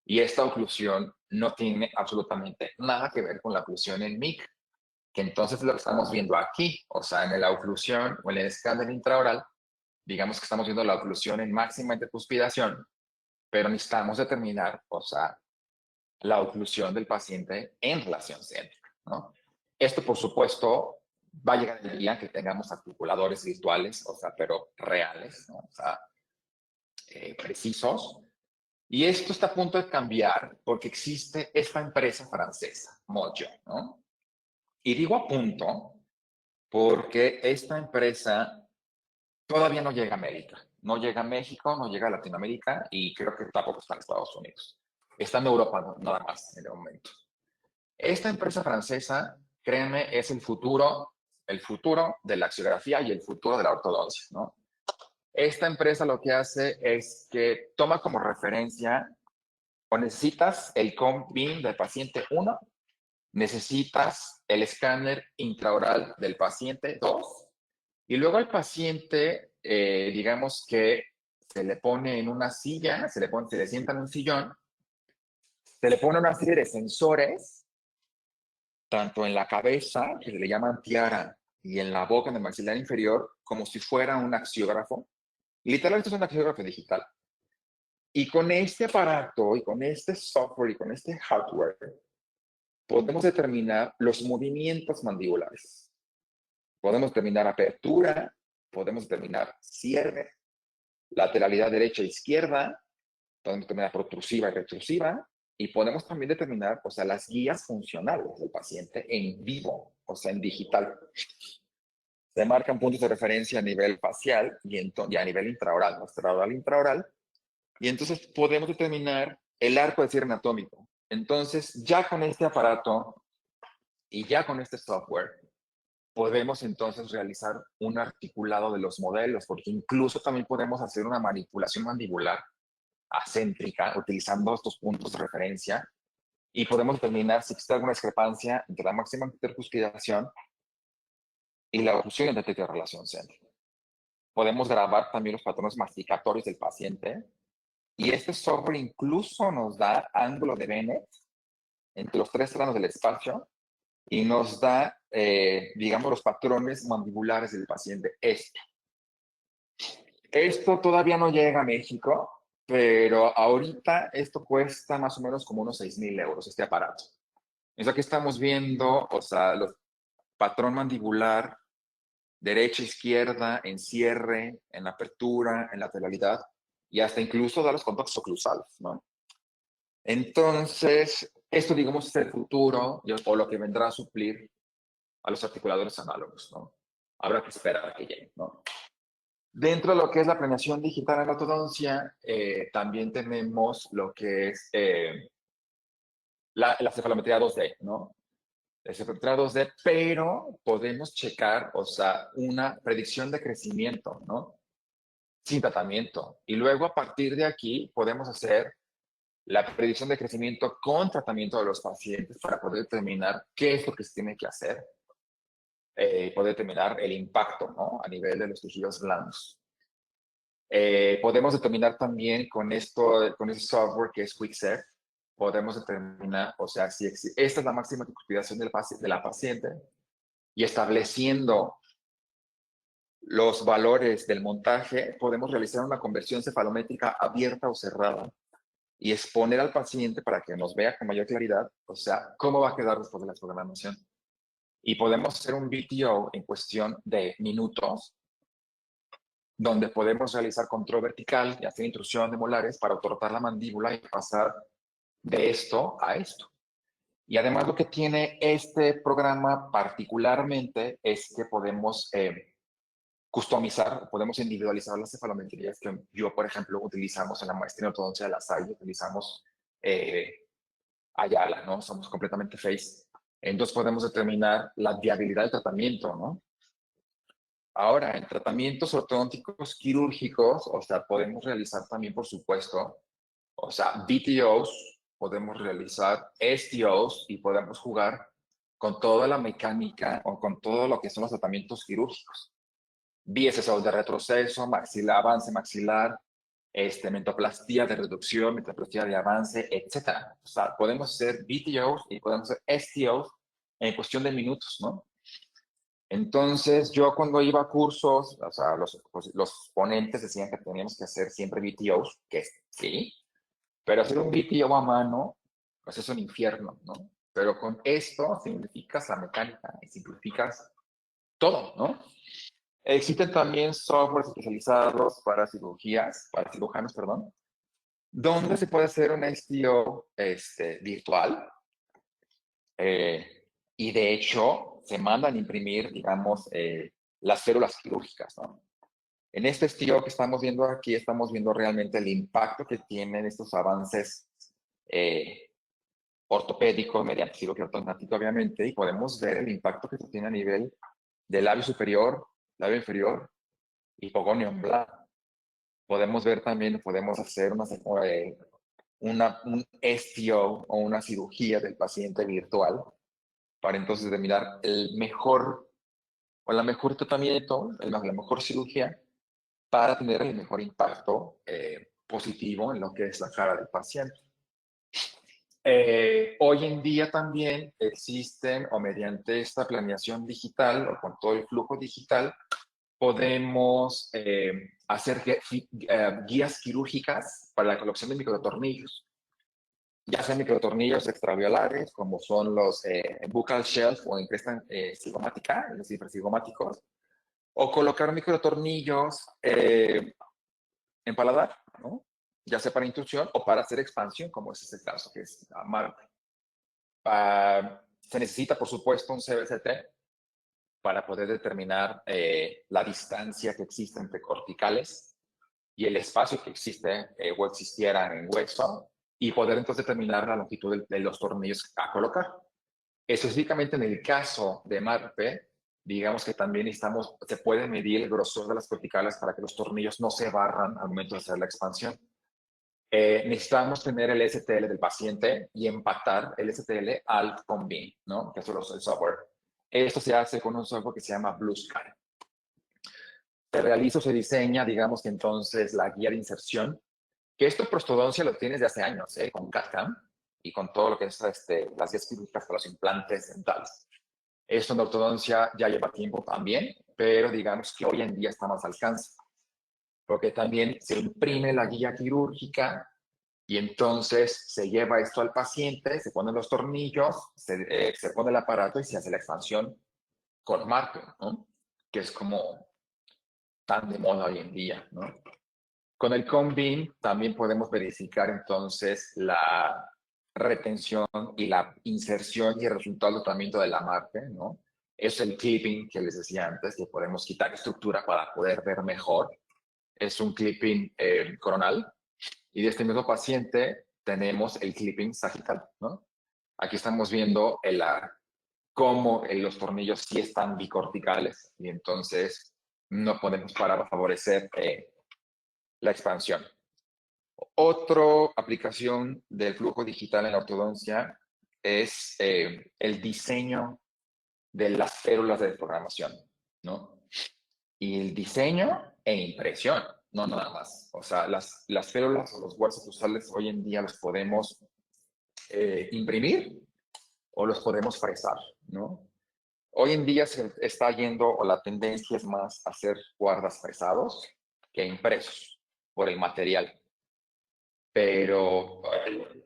y esta oclusión no tiene absolutamente nada que ver con la oclusión en MIC, que entonces lo estamos viendo aquí, o sea, en la oclusión o en el escáner intraoral, digamos que estamos viendo la oclusión en máxima intercuspidación, pero necesitamos determinar, o sea, la oclusión del paciente en relación céntrica, ¿no? Esto, por supuesto, va a llegar el día que tengamos articuladores virtuales, o sea, pero reales, ¿no? O sea, precisos. Y esto está a punto de cambiar porque existe esta empresa francesa, Mojo, ¿no? Y digo a punto porque esta empresa todavía no llega a América. No llega a México, no llega a Latinoamérica y creo que tampoco está en Estados Unidos. Está en Europa nada más en el momento. Esta empresa francesa, créanme, es el futuro de la axiografía y el futuro de la ortodoncia, ¿no? Esta empresa lo que hace es que toma como referencia o necesitas el COM-BIM del paciente 1, necesitas el escáner intraoral del paciente 2 y luego al paciente, digamos que se le pone en una silla, se le sienta en un sillón, se le pone una serie de sensores tanto en la cabeza, que le llaman tiara, y en la boca, en el maxilar inferior, como si fuera un axiógrafo. Literalmente es un axiógrafo digital. Y con este aparato, y con este software, y con este hardware, podemos determinar los movimientos mandibulares. Podemos determinar apertura, podemos determinar cierre, lateralidad derecha e izquierda, podemos determinar protrusiva y retrusiva, y podemos también determinar, o sea, las guías funcionales del paciente en vivo, o sea, en digital. Se marcan puntos de referencia a nivel facial y a nivel intraoral, extraoral, intraoral, y entonces podemos determinar el arco de cierre anatómico. Entonces, ya con este aparato y ya con este software, podemos entonces realizar un articulado de los modelos, porque incluso también podemos hacer una manipulación mandibular acéntrica utilizando estos puntos de referencia y podemos determinar si existe alguna discrepancia entre la máxima intercuspidación y la oclusión de la relación centro. Podemos grabar también los patrones masticatorios del paciente y este software incluso nos da ángulo de Bennett entre los tres planos del espacio y nos da, digamos, los patrones mandibulares del paciente. Esto todavía no llega a México, pero ahorita esto cuesta más o menos como unos 6,000 euros, este aparato. Es lo que estamos viendo, o sea, los patrón mandibular, derecha, izquierda, en cierre, en apertura, en lateralidad, y hasta incluso da los contactos oclusales, ¿no? Entonces, esto, digamos, es el futuro o lo que vendrá a suplir a los articuladores análogos, ¿no? Habrá que esperar a que llegue, ¿no? Dentro de lo que es la planeación digital en la ortodoncia, también tenemos lo que es la cefalometría 2D, ¿no? La cefalometría 2D, pero podemos checar, o sea, una predicción de crecimiento, ¿no? Sin tratamiento. Y luego, a partir de aquí, podemos hacer la predicción de crecimiento con tratamiento de los pacientes para poder determinar qué es lo que se tiene que hacer, poder determinar el impacto, ¿no? A nivel de los tejidos blandos. Podemos determinar también con esto, con ese software que es QuickSet, podemos determinar, o sea, si esta es la máxima cuspidación de la paciente y estableciendo los valores del montaje, podemos realizar una conversión cefalométrica abierta o cerrada y exponer al paciente para que nos vea con mayor claridad, o sea, cómo va a quedar después de la programación. Y podemos hacer un VTO en cuestión de minutos, donde podemos realizar control vertical y hacer intrusión de molares para otorgar la mandíbula y pasar de esto a esto. Y además lo que tiene este programa particularmente es que podemos customizar, podemos individualizar las cefalometrías que yo, por ejemplo, utilizamos en la maestría en ortodoncia de La Salle, utilizamos Ayala, ¿no? Somos completamente face. Entonces podemos determinar la viabilidad del tratamiento, ¿no? Ahora, en tratamientos ortodónticos quirúrgicos, o sea, podemos realizar también, por supuesto, o sea, VTOs, podemos realizar STOs y podemos jugar con toda la mecánica o con todo lo que son los tratamientos quirúrgicos. BSO de retroceso, maxilar, avance maxilar, mentoplastía de reducción, mentoplastía de avance, etc. O sea, podemos hacer VTOs y podemos hacer STOs en cuestión de minutos, ¿no? Entonces, yo cuando iba a cursos, o sea, los ponentes decían que teníamos que hacer siempre VTOs, que sí, pero hacer un VTO a mano, pues es un infierno, ¿no? Pero con esto simplificas la mecánica y simplificas todo, ¿no? Existen también softwares especializados para cirugías, para cirujanos, perdón, donde se puede hacer un STO virtual y de hecho se mandan a imprimir, digamos, las células quirúrgicas, ¿no? En este STO que estamos viendo aquí, estamos viendo realmente el impacto que tienen estos avances ortopédicos mediante cirugía ortognática, obviamente, y podemos ver el impacto que tiene a nivel del labio superior, labio inferior, hipogonium, bla. Podemos ver también, podemos hacer un STO o una cirugía del paciente virtual para entonces determinar el mejor o la mejor tratamiento, la mejor cirugía para tener el mejor impacto positivo en lo que es la cara del paciente. Hoy en día también existen, o mediante esta planeación digital, o con todo el flujo digital, podemos hacer guías quirúrgicas para la colocación de microtornillos, ya sean microtornillos extraviolares, como son los buccal shelf o en cresta cigomática, los hipercigomáticos, o colocar microtornillos en paladar, ¿no? Ya sea para intrusión o para hacer expansión, como es este caso, que es Marte. Se necesita, por supuesto, un CBCT para poder determinar la distancia que existe entre corticales y el espacio que existe o existiera en hueso, y poder entonces determinar la longitud de los tornillos a colocar. Específicamente en el caso de MARPE, digamos que también se puede medir el grosor de las corticales para que los tornillos no se barran al momento de hacer la expansión. Necesitamos tener el STL del paciente y empatar el STL al COMBIN, ¿no? Que es el software. Esto se hace con un software que se llama Blue Sky. Se realiza o se diseña, digamos que entonces, la guía de inserción, que esto prostodoncia lo tienes de hace años, con CAD-CAM y con todo lo que es las guías quirúrgicas para los implantes dentales. Esto en ortodoncia ya lleva tiempo también, pero digamos que hoy en día está más al alcance, porque también se imprime la guía quirúrgica y entonces se lleva esto al paciente, se ponen los tornillos, se pone el aparato y se hace la expansión con Marco, ¿no? Que es como tan de moda hoy en día, ¿no? Con el COMBIN también podemos verificar entonces la retención y la inserción y el resultado del tratamiento de la Marte, ¿no? Es el clipping que les decía antes, que podemos quitar estructura para poder ver mejor. Es un clipping coronal. Y de este mismo paciente tenemos el clipping sagital, ¿no? Aquí estamos viendo cómo los tornillos sí están bicorticales y entonces no podemos parar a favorecer la expansión. Otra aplicación del flujo digital en la ortodoncia es el diseño de las células de desprogramación, ¿no? Y el diseño e impresión, no nada más. O sea, las células o los huesos cruzales hoy en día los podemos imprimir o los podemos fresar, ¿no? Hoy en día se está yendo, o la tendencia es más a hacer guardas fresados que impresos por el material. Pero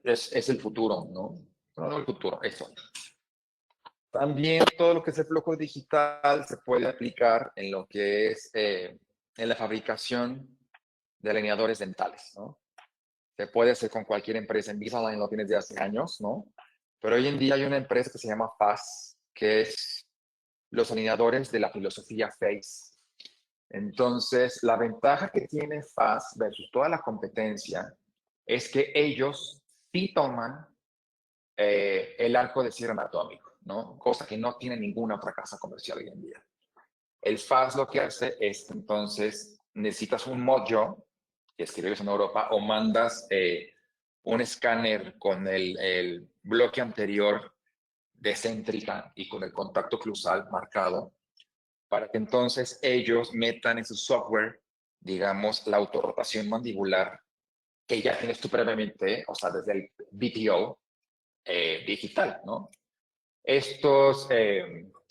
es el futuro, ¿no? No el futuro, eso. También todo lo que es el flujo digital se puede aplicar en lo que es en la fabricación de alineadores dentales, ¿no? Se puede hacer con cualquier empresa. Invisalign lo tienes de hace años, ¿no? Pero hoy en día hay una empresa que se llama FAS, que es los alineadores de la filosofía FACE. Entonces, la ventaja que tiene FAS versus toda la competencia es que ellos sí toman el arco de cierre anatómico, ¿no? Cosa que no tiene ninguna otra casa comercial hoy en día. El FAS lo que hace es, entonces, necesitas un mojo que escribes en Europa o mandas un escáner con el bloque anterior de céntrica y con el contacto cruzal marcado para que entonces ellos metan en su software, digamos, la autorrotación mandibular que ya tienes tú previamente, o sea, desde el BTO digital, ¿no? Estos,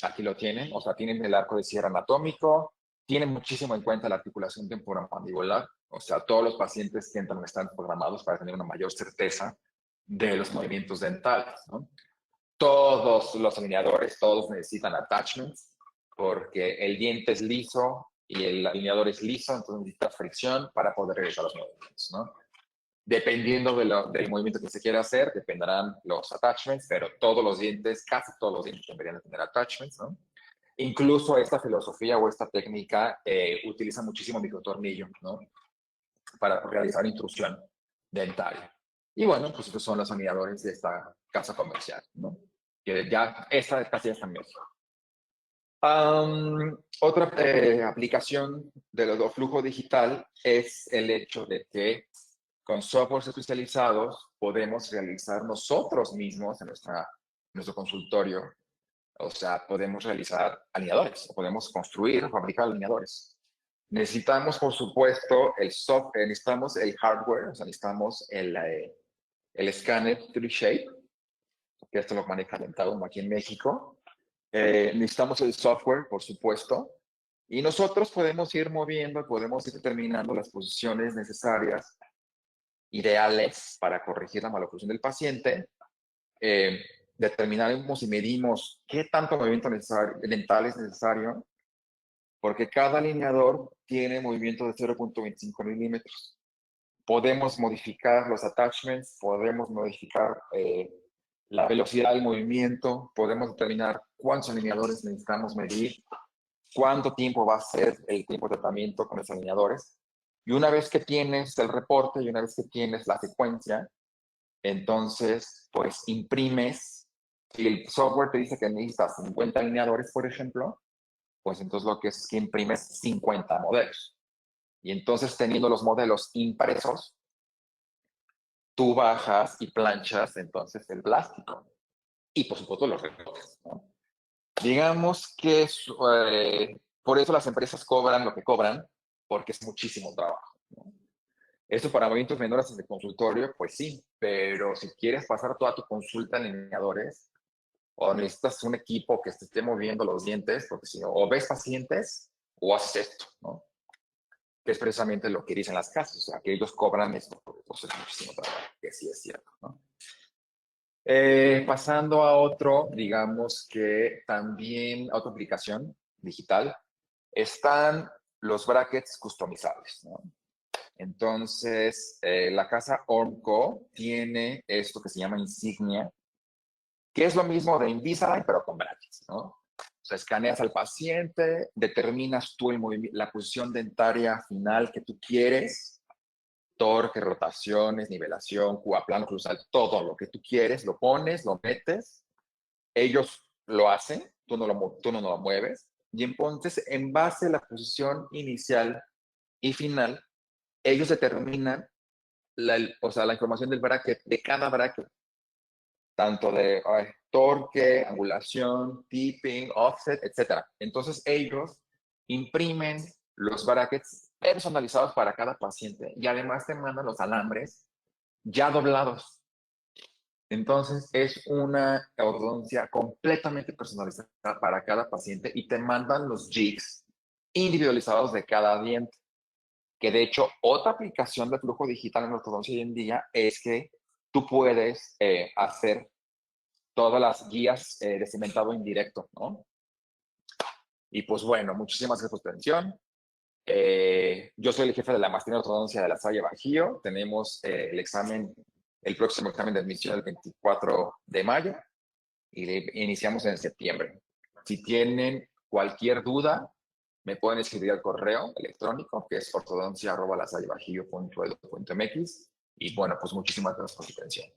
aquí lo tienen, o sea, tienen el arco de cierre anatómico, tienen muchísimo en cuenta la articulación temporomandibular, o sea, todos los pacientes que entran están programados para tener una mayor certeza de los movimientos dentales, ¿no? Todos los alineadores, todos necesitan attachments, porque el diente es liso y el alineador es liso, entonces necesita fricción para poder realizar los movimientos, ¿no? Dependiendo del movimiento que se quiera hacer, dependerán los attachments, pero todos los dientes, casi todos los dientes deberían tener attachments, ¿no? Incluso esta filosofía o esta técnica utiliza muchísimo microtornillo, ¿no? Para realizar intrusión dentaria. Y bueno, pues estos son los alineadores de esta casa comercial, ¿no? Que ya, esta casi ya está en México. Otra aplicación del flujo digital es el hecho de que con softwares especializados podemos realizar nosotros mismos en nuestro consultorio, o sea, podemos realizar alineadores, podemos construir o fabricar alineadores. Necesitamos, por supuesto, el software, necesitamos el hardware, o sea, necesitamos el escáner 3Shape, que esto lo maneja Dentado aquí en México. Necesitamos el software, por supuesto, Y nosotros podemos ir moviendo, podemos ir determinando las posiciones necesarias, ideales para corregir la maloclusión del paciente. Determinaremos y medimos qué tanto movimiento dental es necesario, porque cada alineador tiene movimiento de 0.25 milímetros. Podemos modificar los attachments, podemos modificar la velocidad del movimiento, podemos determinar cuántos alineadores necesitamos medir, cuánto tiempo va a ser el tiempo de tratamiento con los alineadores. Y una vez que tienes el reporte y una vez que tienes la secuencia, entonces, pues imprimes. Si el software te dice que necesitas 50 alineadores, por ejemplo, pues entonces lo que es que imprimes 50 modelos. Y entonces, teniendo los modelos impresos, tú bajas y planchas entonces el plástico. Y por supuesto los recortes, ¿no? Digamos que por eso las empresas cobran lo que cobran, porque es muchísimo trabajo, ¿no? Eso para movimientos menores en el consultorio, pues sí, pero si quieres pasar toda tu consulta en alineadores, o necesitas un equipo que te esté moviendo los dientes, porque si no, o ves pacientes o haces esto, ¿no? Que es precisamente lo que dicen las casas, o sea, que ellos cobran esto, porque pues es muchísimo trabajo, que sí es cierto, ¿no? Pasando a otro, digamos que también, a otra aplicación digital, están los brackets customizables, ¿no? Entonces, la casa Ormco tiene esto que se llama Insignia, que es lo mismo de Invisalign, pero con brackets, ¿no? O sea, escaneas al paciente, determinas tú la posición dentaria final que tú quieres, torque, rotaciones, nivelación, plano cruzal, todo lo que tú quieres, lo pones, lo metes, ellos lo hacen, tú no lo mueves, y entonces, en base a la posición inicial y final, ellos determinan o sea, la información del bracket, de cada bracket, tanto de torque, angulación, tipping, offset, etc. Entonces, ellos imprimen los brackets personalizados para cada paciente y además te mandan los alambres ya doblados. Entonces, es una ortodoncia completamente personalizada para cada paciente y te mandan los jigs individualizados de cada diente. Que de hecho, otra aplicación de flujo digital en ortodoncia hoy en día es que tú puedes hacer todas las guías de cementado indirecto, ¿no? Y pues bueno, muchísimas gracias por tu atención. Yo soy el jefe de la maestría en ortodoncia de La Salle Bajío. Tenemos el próximo examen de admisión el 24 de mayo y iniciamos en septiembre. Si tienen cualquier duda, me pueden escribir al correo electrónico, que es ortodoncia@lasallebajío.edu.mx. Y bueno, pues muchísimas gracias por su atención.